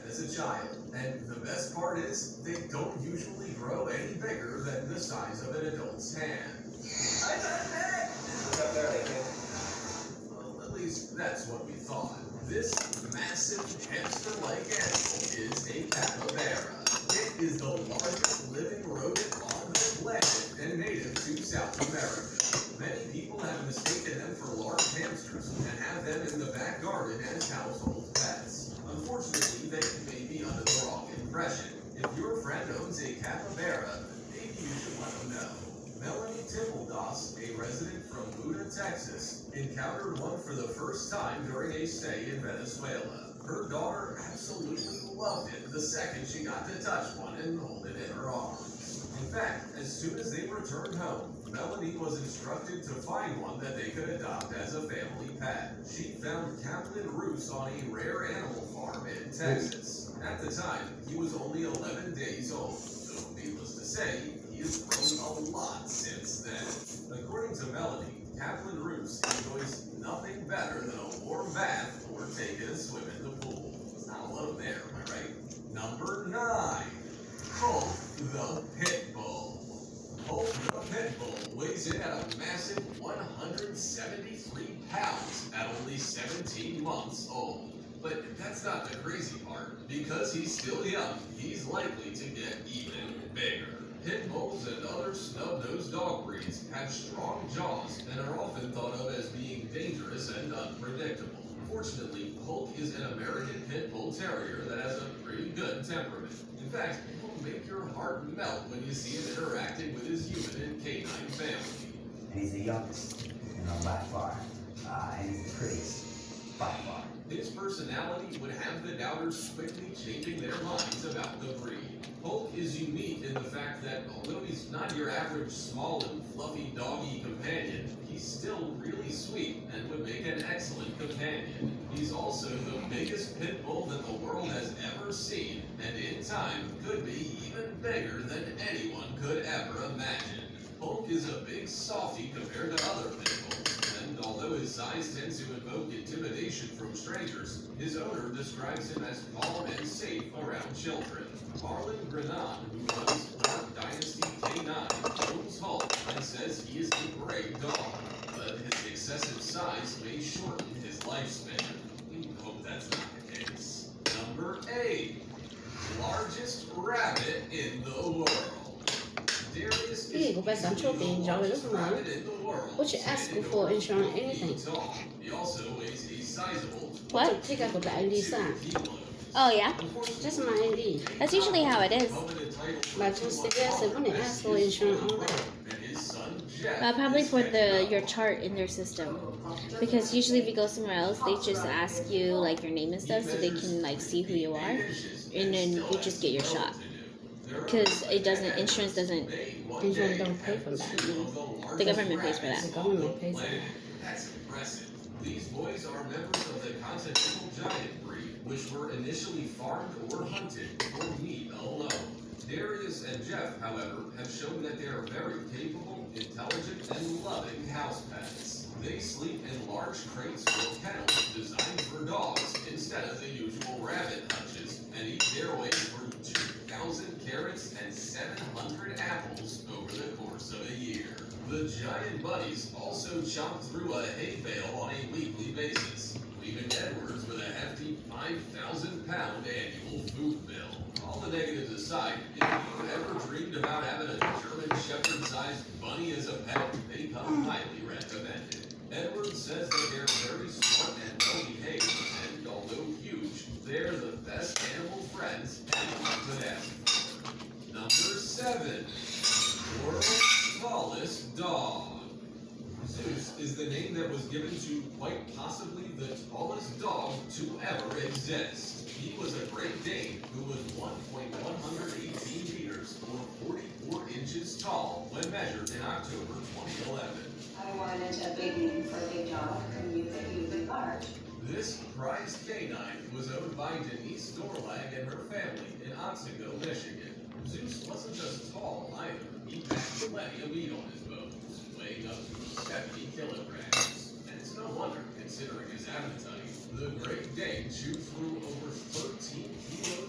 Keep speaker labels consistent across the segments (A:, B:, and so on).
A: as a child. And the best part is, they don't usually grow any bigger than the size of an adult's hand.
B: Hi, Sunday! What's up there, kid?
A: Well, at least that's what we thought. This massive hamster-like animal is a capybara. It is the largest living rodent on the planet and native to South America. Many people have mistaken them for large hamsters and have them in the back garden as household pets. Unfortunately, they may be under the wrong impression. If your friend owns a capybara, maybe you should let them know. Melanie Timbledoss, a resident from Buda, Texas, encountered one for the first time during a stay in Venezuela. Her daughter absolutely loved it the second she got to touch one and hold it in her arms. In fact, as soon as they returned home, Melanie was instructed to find one that they could adopt as a family pet. She found Kaplan Roos on a rare animal farm in Texas. At the time, he was only 11 days old, so needless to say, he has grown a lot since then. According to Melanie, Kaplan Roos enjoys nothing better than a warm bath or taking a swim in the pool. It's not alone there, am I right? Number 9. Hulk the Pit Bull. Hulk the Pit Bull weighs in at a massive 173 pounds at only 17 months old. But that's not the crazy part. Because he's still young, he's likely to get even bigger. Pit bulls and other snub-nosed dog breeds have strong jaws and are often thought of as being dangerous and unpredictable. Fortunately, Hulk is an American Pit Bull Terrier that has a pretty good temperament. In fact, it will make your heart melt when you see him interacting with his human and canine family.
C: And he's the youngest, by far. And he's the prettiest, by far.
A: His personality would have the doubters quickly changing their minds about the breed. Hulk is unique in the fact that although he's not your average small and fluffy doggy companion, he's still really sweet and would make an excellent companion. He's also the biggest pit bull that the world has ever seen, and in time could be even bigger than anyone could ever imagine. Hulk is a big softy compared to other pit bulls, and although his size tends to evoke intimidation from strangers, his owner describes him as calm and safe around children. Marlon Grenon, who runs Clark Dynasty K9, owns Hulk and says he is a great dog, but his excessive size may shorten his lifespan. We hope that's not the case. Number 8. Largest rabbit in the world. Darius is
D: go back on shopping,
A: the largest rabbit in the world.
D: What you asking for insurance, anything?
A: He also weighs a sizable
D: What? Take out the ID sign.
E: Oh, yeah?
D: That's my ID.
E: That's usually how it is.
D: But just suggest when they ask for insurance on that.
E: I'll probably put your chart in their system. Because usually if you go somewhere else, they just ask you, like, your name and stuff so they can, like, see who you are. And then you just get your shot. Because insurance doesn't
D: don't pay for that.
E: The government pays for that.
D: The government pays for that.
A: That's impressive. These boys are members of the continental giant breed, which were initially farmed or hunted for meat alone. Darius and Jeff, however, have shown that they are very capable, intelligent, and loving house pets. They sleep in large crates or kennels designed for dogs instead of the usual rabbit hutches, and eat their way through 2,000 carrots and 700 apples over the course of a year. The giant buddies also chomp through a hay bale on a weekly basis, leaving Edwards with a hefty 5,000-pound annual food bill. All the negatives aside, if you've ever dreamed about having a German Shepherd-sized bunny as a pet, they come highly recommended. Edwards says that they're very smart and well-behaved, and although huge, they're the best animal friends anyone could ask for. Number 7. World's tallest dog. Zeus is the name that was given to quite possibly the tallest dog to ever exist. He was a Great Dane who was 1.118 meters or 44 inches tall when measured in October 2011.
F: I wanted a big name for a big dog and knew that he would be large.
A: This prized canine was owned by Denise Dorlag and her family in Otsego, Michigan. Zeus wasn't just tall either. He packed plenty of meat on his bones, weighing up to 70 kilograms. And it's no wonder, considering his appetite. The Great Dane chewed through over 13 kilos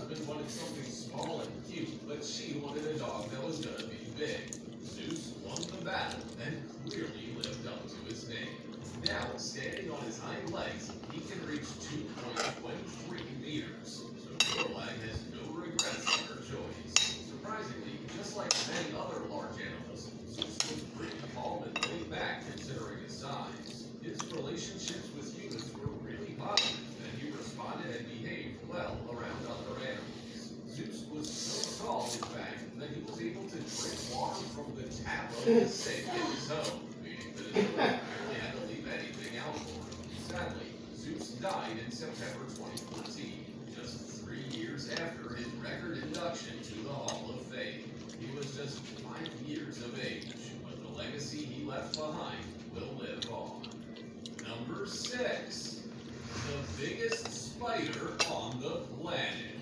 A: husband wanted something small and cute, but she wanted a dog that was gonna be big. Zeus won the battle and clearly lived up to his name. Now, standing on his hind legs, he can reach 2.23 meters, so Shoreline has no regrets in her choice. Surprisingly, just like many other large animals, Zeus was pretty calm and laid back considering his size. His relationships with humans were really positive, and he responded and behaved well around other animals. Zeus was so tall, in fact, that he was able to drink water from the tap of the sink in his home, meaning that his wife barely had to leave anything out for him. Sadly, Zeus died in September 2014, just 3 years after his record induction to the Hall of Fame. He was just 5 years of age, but the legacy he left behind will live on. Number 6. The biggest spider on the planet.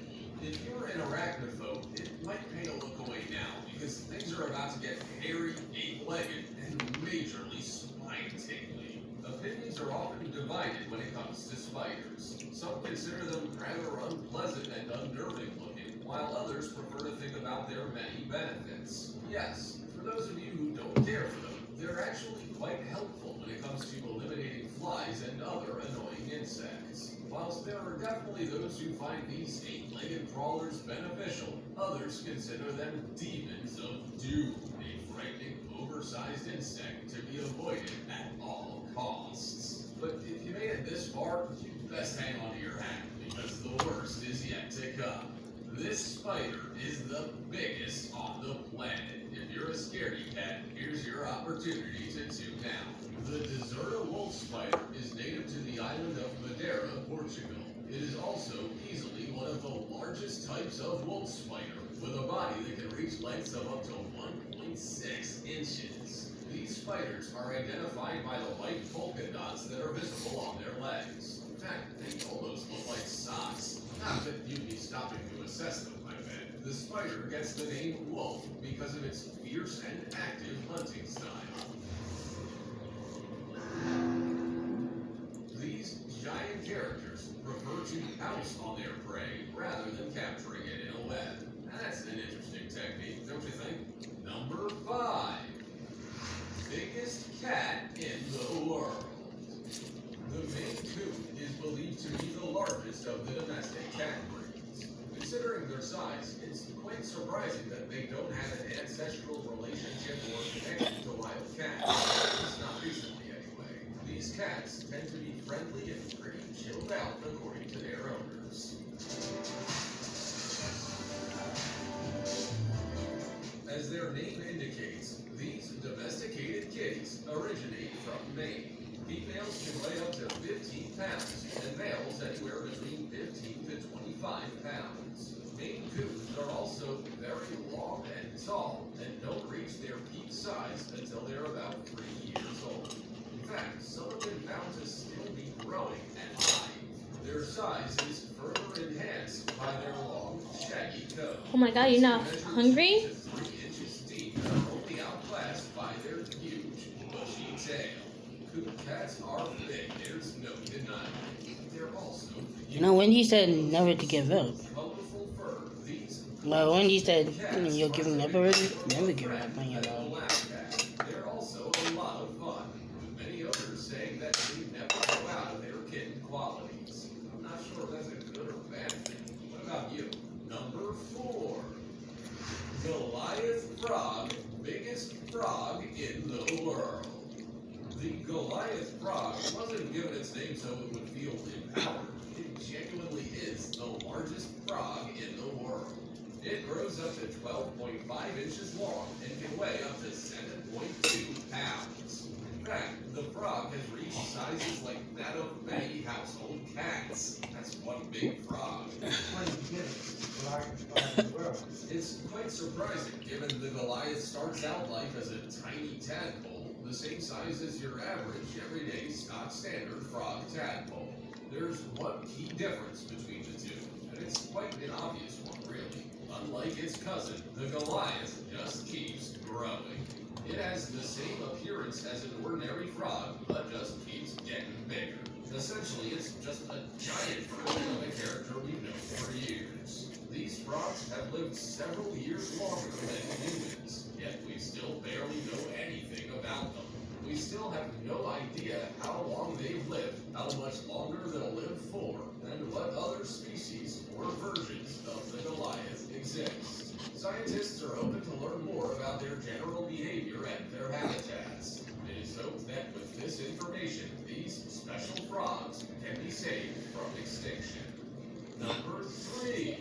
A: If you're an arachnophobe, it might pay to look away now, because things are about to get hairy, 8-legged, and majorly spine-tingling. Opinions are often divided when it comes to spiders. Some consider them rather unpleasant and unnerving looking, while others prefer to think about their many benefits. Yes, for those of you who don't care for them, they're actually quite helpful when it comes to eliminating flies and other annoying insects. Whilst there are definitely those who find these 8-legged crawlers beneficial, others consider them demons of doom, a frightening, oversized insect to be avoided at all costs. But if you made it this far, you best hang on to your hat, because the worst is yet to come. This spider is the biggest on the planet. If you're a scaredy cat, here's your opportunity to tune out. The Deserta wolf spider is native to the island of Madeira, Portugal. It is also easily one of the largest types of wolf spider, with a body that can reach lengths of up to 1.6 inches. These spiders are identified by the white polka dots that are visible on their legs. In fact, they almost look like socks. Not that you'd be stopping to assess them, I bet. The spider gets the name wolf because of its fierce and active hunting style. These giant characters prefer to pounce on their prey rather than capturing it in a web. That's an interesting technique, don't you think? Number 5. Biggest cat in the world. The Maine Coon is believed to be the largest of the domestic cat breeds. Considering their size, it's quite surprising that they don't have an ancestral relationship or connection to wild cats. At least not recently, anyway. These cats tend to be friendly and pretty chilled out, according to their owners. As their name indicates, these domesticated kitties originate from Maine. Females can weigh up to 15 pounds, and males anywhere between 15 to 25 pounds. Maine Coons are also very long and tall, and don't reach their peak size until they're about 3 years old. In fact, some have been found to still be growing at high. Their size is further enhanced by their long, shaggy coat.
E: Oh my god, you're not hungry?
A: 3 inches deep and are only outclassed by their huge, bushy tail. Coon cats are big, there's no denying it. They're also
G: Wendy said never to give up.
A: colorful fur. These
G: Well, Wendy said
A: cats
G: you're giving up already. Never give up on your
A: than the
G: dog.
A: lab cat. They're also a lot of fun, with many owners saying that they never go out of their kitten qualities. I'm not sure if that's a good or bad thing. What about you? Number 4. Goliath frog, biggest frog in the world. The Goliath frog wasn't given its name so it would feel empowered. It genuinely is the largest frog in the world. It grows up to 12.5 inches long and can weigh up to 7.2 pounds. In fact, the frog has reached sizes like that of many household cats. That's one big frog. It's quite surprising, given the Goliath starts out life as a tiny tadpole, the same size as your average, everyday, stock standard frog tadpole. There's one key difference between the two, and it's quite an obvious one, really. Unlike its cousin, the Goliath just keeps growing. It has the same appearance as an ordinary frog, but just keeps getting bigger. Essentially, it's just a giant version of a character we've known for years. These frogs have lived several years longer than humans, yet we still barely know anything about them. We still have no idea how long they've lived, how much longer they'll live for, and what other species or versions of the Goliath exist. Scientists are open to learn more about their general behavior and their habitats. It is hoped that with this information, these special frogs can be saved from extinction. Number 3.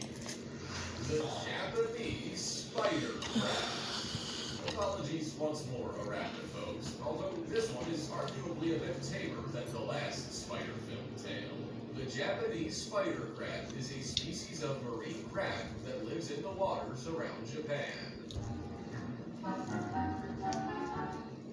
A: The Japanese spider crab. Apologies once more, arachnophobes, although this one is arguably a bit tamer than the last spider-filled tale. The Japanese spider crab is a species of marine crab that lives in the waters around Japan.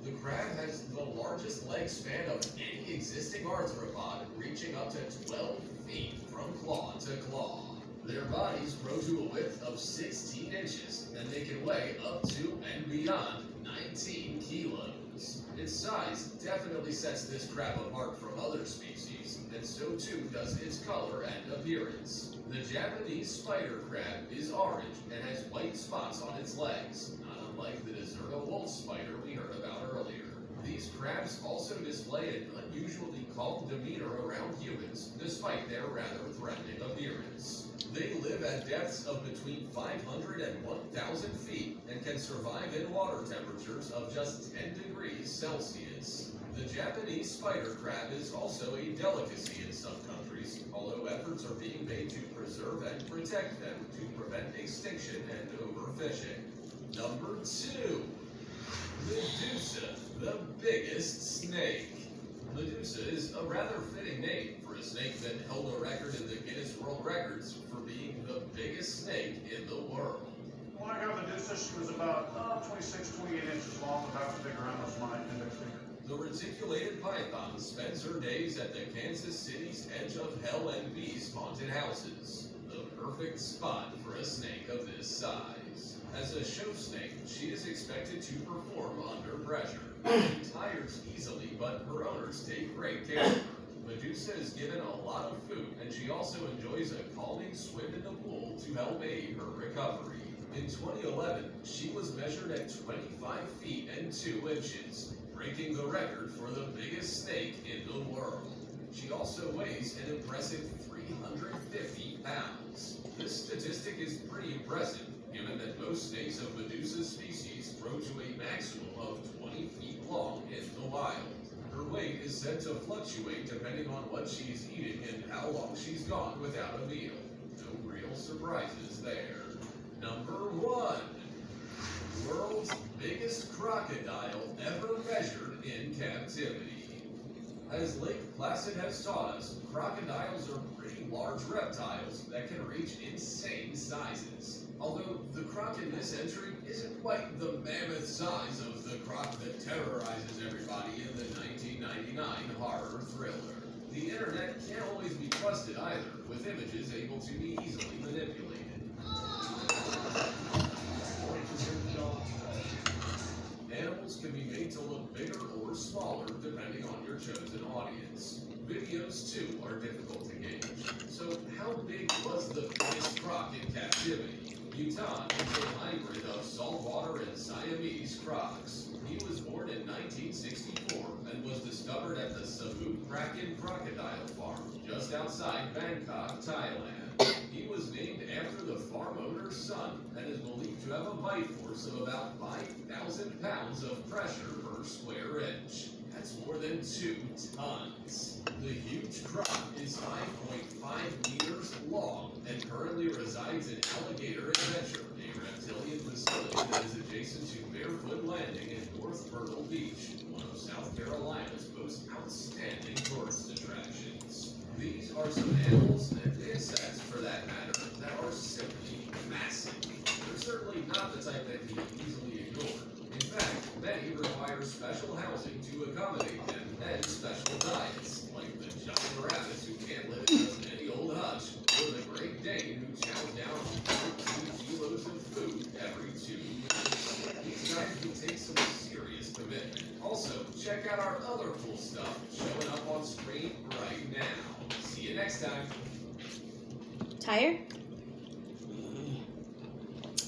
A: The crab has the largest leg span of any existing arthropod, reaching up to 12 feet from claw to claw. Their bodies grow to a width of 16 inches, and they can weigh up to and beyond 19 kilos. Its size definitely sets this crab apart from other species, and so too does its color and appearance. The Japanese spider crab is orange and has white spots on its legs, not unlike the Deserta wolf spider we heard about earlier. These crabs also display an unusually calm demeanor around humans, despite their rather threatening appearance. They live at depths of between 500 and 1,000 feet and can survive in water temperatures of just 10 degrees Celsius. The Japanese spider crab is also a delicacy in some countries, although efforts are being made to preserve and protect them to prevent extinction and overfishing. Number 2. Medusa, the biggest snake. Medusa is a rather fitting name for a snake that held a record in the Guinness World Records for being the biggest snake in the world.
H: When I got Medusa, she was about 26, 28 inches long, about as big around as my index finger.
A: The reticulated python spends her days at the Kansas City's Edge of Hell and Beast haunted houses, the perfect spot for a snake of this size. As a show snake, she is expected to perform under pressure. She tires easily, but her owners take great care of her. Medusa is given a lot of food, and she also enjoys a calming swim in the pool to help aid her recovery. In 2011, she was measured at 25 feet and 2 inches, breaking the record for the biggest snake in the world. She also weighs an impressive 350 pounds. This statistic is pretty impressive, given that most snakes of Medusa's species grow to a maximum of 20 feet long in the wild. Her weight is said to fluctuate depending on what she's eating and how long she's gone without a meal. No real surprises there. Number 1. World's biggest crocodile ever measured in captivity. As Lake Placid has taught us, crocodiles are pretty large reptiles that can reach insane sizes. Although the croc in this entry isn't quite the mammoth size of the croc that terrorizes everybody in the 1999 horror thriller. The internet can't always be trusted either, with images able to be easily manipulated. Animals can be made to look bigger or smaller depending on your chosen audience. Videos, too, are difficult to gauge. So, how big was the biggest croc in captivity? Bhutan is a hybrid of saltwater and Siamese crocs. He was born in 1964 and was discovered at the Samut Prakan Crocodile Farm, just outside Bangkok, Thailand. He was named after the farm owner's son and is believed to have a bite force of about 5,000 pounds of pressure per square inch. That's more than 2 tons. The huge croc is 5.5 meters long and currently resides in Alligator Adventure, a reptilian facility that is adjacent to Barefoot Landing in North Myrtle Beach, one of South Carolina's most outstanding tourist attractions. These are some animals and insects, for that matter, that are simply massive. They're certainly not the type that can be easily ignored. In fact, many require special housing to accommodate them and special diets, like the giant rabbits who can't live in just any old hutch, or the Great Dane who chows down 2 kilos of food every 2 minutes. These guys would take some serious check out our other cool stuff showing up on screen right now. See you next time.
E: Tired?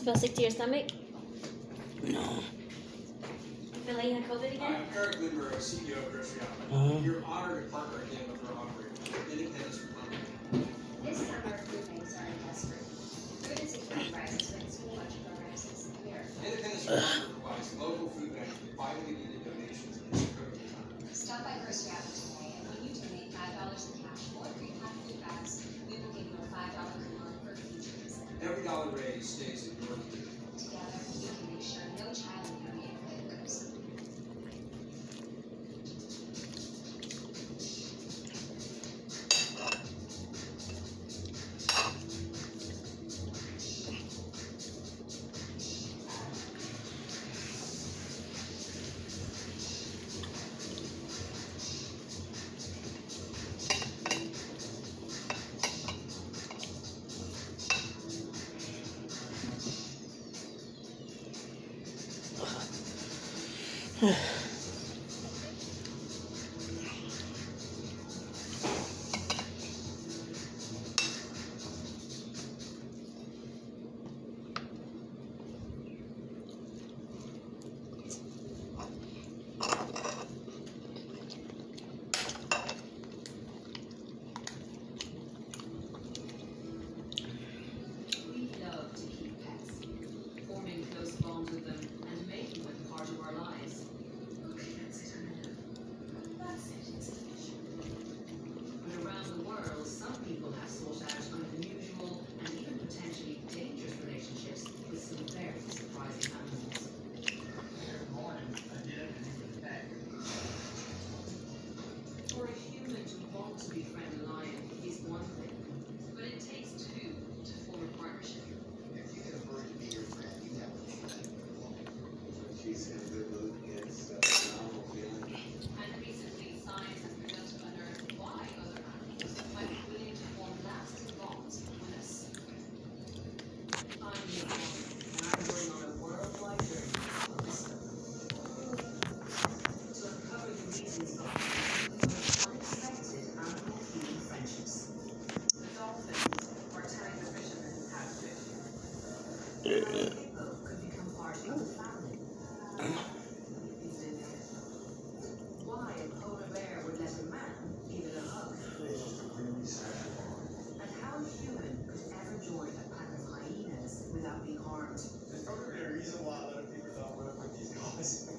E: Feel sick to your stomach?
G: No.
E: Feel like you had COVID again?
I: I'm Eric Lindbergh, CEO of Grocery Outlet.
G: Uh-huh.
I: You're honored to partner again with our operator, Independence from Home.
J: This summer, food banks are desperate. Food insecurity rises when so much of our access is here.
I: Independence from Home provides local food banks with vitally needed donations at this critical time.
J: Stop by Grocery Outlet today, and when you donate $5 in cash or 3 packed food bags, we will give you a $5 coupon for future visit.
I: Every dollar raised stays in your community.
J: Together, we can make sure no child in your neighborhood goes hungry.
K: We love to keep pets, forming close bonds with them and making them part of our lives.
J: Okay, that's it, I'm enough. That's it, it's finished.
K: But around the world, some people have sought out unusual and even potentially dangerous relationships with some very surprising animals.
B: Good morning. I did anything today.
K: For a human to want to befriend a lion is one thing, but it takes two to form a partnership.
B: If you get a bird to be your friend, you have a friend.
L: She's in a good mood. It's a phenomenal feeling.
K: And recently, science has begun to unearth why other animals might be willing to form lasting bonds with us. I'm Nick Warren, and I'm going on a worldwide journey of wisdom. To uncover the reasons behind unexpected animal-human friendships. The dolphins are telling the fishermen how to fish. How a hippo could become part of the family. Why a polar bear would let a man give it a hug. And how a human could ever join a pack of hyenas without being harmed.
I: There's probably a reason why a lot of people don't work with these guys.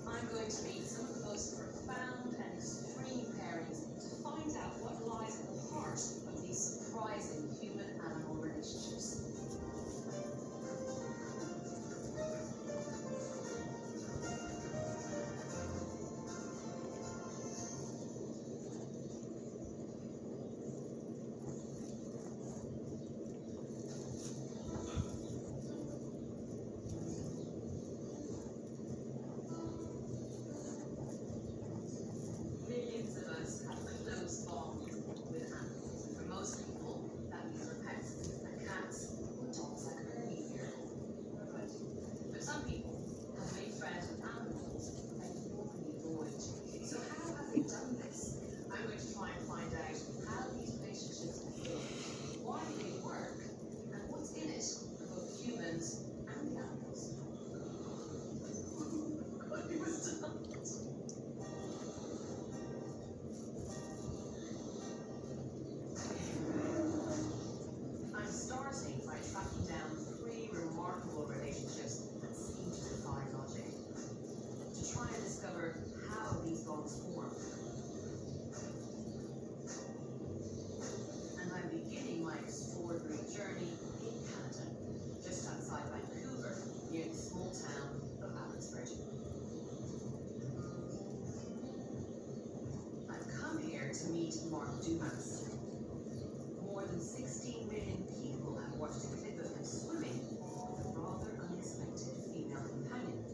K: I'm going to meet some of the most profound and extreme pairings to find out what lies at the heart of these surprising human-animal relationships. Millions of us have close bonds with animals. For most people, that means our pets, like cats or dogs like Ernie here. But some people have made friends with animals like Morgan Lloyd. So how have they done this? I'm going to try and find out how these relationships are built, why they work, and what's in it for both humans and the animals. God, he was done. I'm starting by tracking down 3 remarkable relationships that seem to defy logic, to try and discover how these bonds form. And I'm beginning my extraordinary journey in Canada, just outside Vancouver, near the small town of Abbotsford. I've come here to meet Mark Dumas. More than 16 million people have watched a clip of him swimming with a rather unexpected female companion.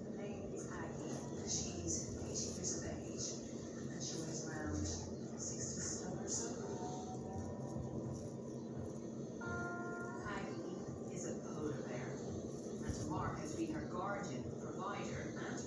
F: Her name is Aggie. She's 80 years of age, and she weighs around 60 stone or so.
K: Aggie is a polar bear, and Mark has been her guardian, provider, and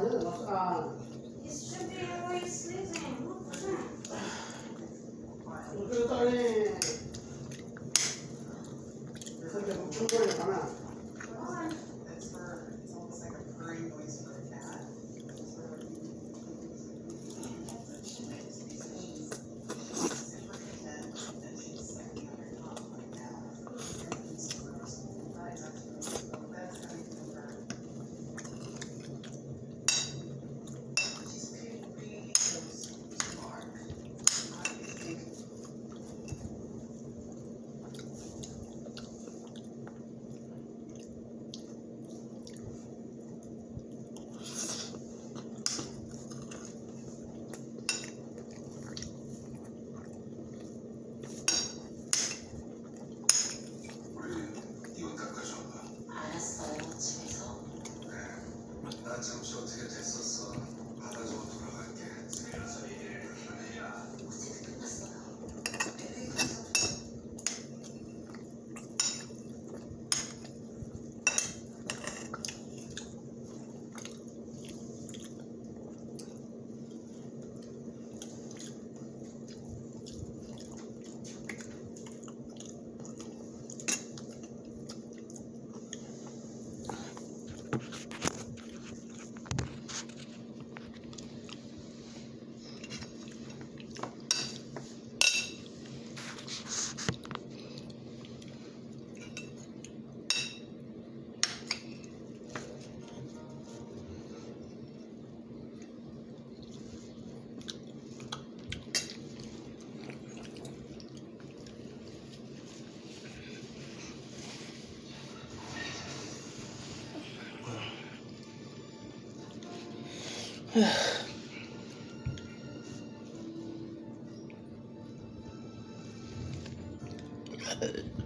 F: should be where you're sleeping.
K: It's almost like a purring noise for a cat. She makes these she's super content and she's sucking on her top like that. And he's gross. Right, so that's how you feel her. She's really close to Mark. Mark is big.
I: 이거 깎아줘봐.
F: 알았어요, 집에서.
I: 나 잠시 어떻게 됐었어. 받아주고 돌아갈게. 집에서 일을 해야.
F: 어제도 끝났어요.
G: Uh,